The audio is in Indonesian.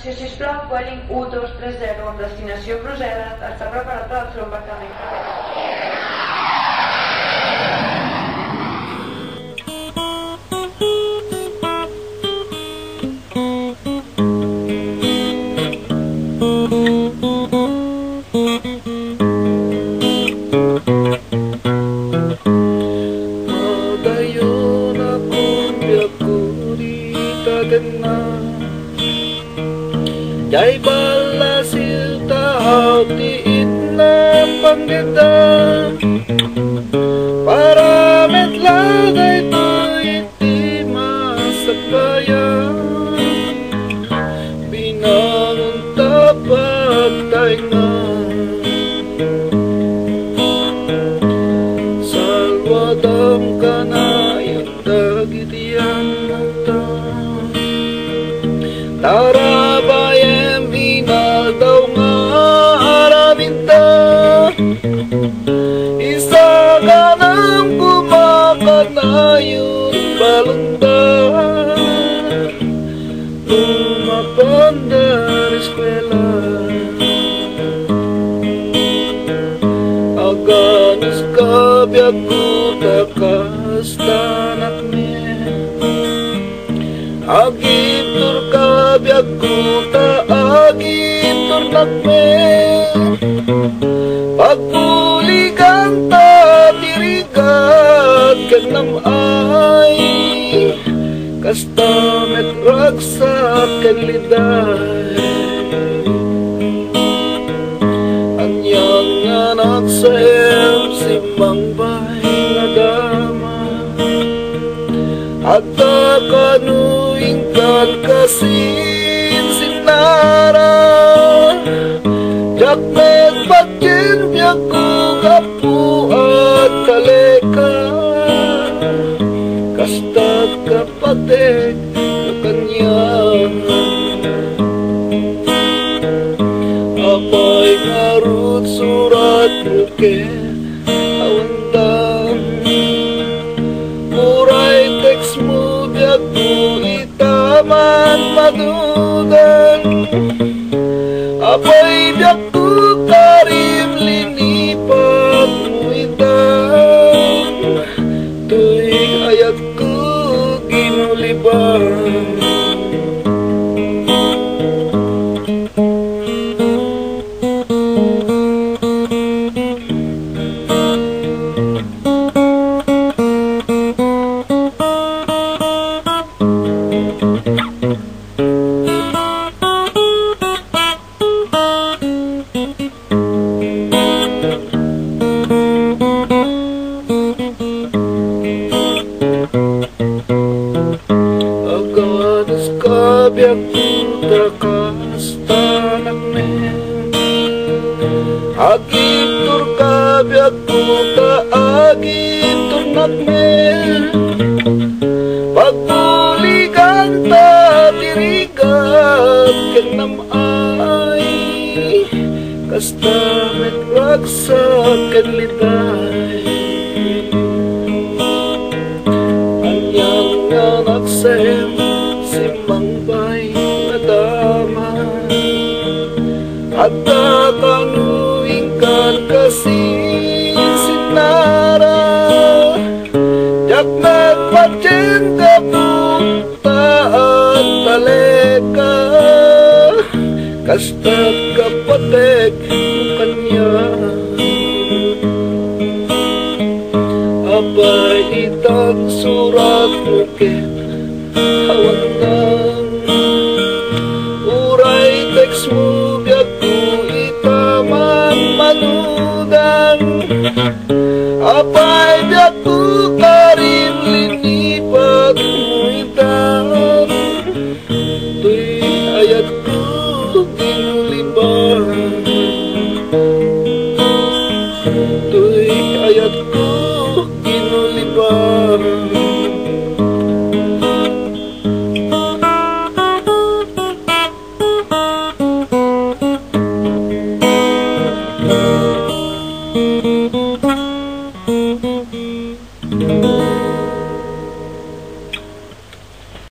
Atenció, sisplau, Vueling 1230 amb destinació Brussel·les està preparat per al seu embarcament. Madayon akong biyago di tagenan Jai balasil tahap diit na panggita Para metlagay to'y di masabayan Binangon tapat taingan Salwadam ka na yung dagitian mata Tarabayem daw nga harabinta Isa ka nang kumakat na yung balunda Lumapandar eskwela Aganos ka biyago takas tanak Agip tur ka biyago ta agip tur nakme Pagpuligan ta dirigat kenam ay Kasta met raksa ken liday Anyang anak sayang si mangbay nagama Ata kanuing kasin sinara Jakmet batin biyago kapu at kaleka Kasta kapatek kanyang Apay ngarut surat bukit awandang Muray teks mo biyago itaman madudan Apay biyago karim linipat mo itang Tuy ayat ko ginuliban Aganos ka biyago takas tanak Agip tur ka biyago ta agip tur nakme Pagpuligan ta dirigat kenam ay Kasta met raksa ken liday Anyang anak sayang si mangbay nadama Ata kanuing kasin sinara Jakmet patin kapunta at taleka Kasta kapatek kanya Abay itang surat bukit awandang Uray teks mo biyago itaman manudang Apay biyago karim linipat mo itang Tuy ayat ko ginuliban Tuy ayat ko ginuliban Thank you.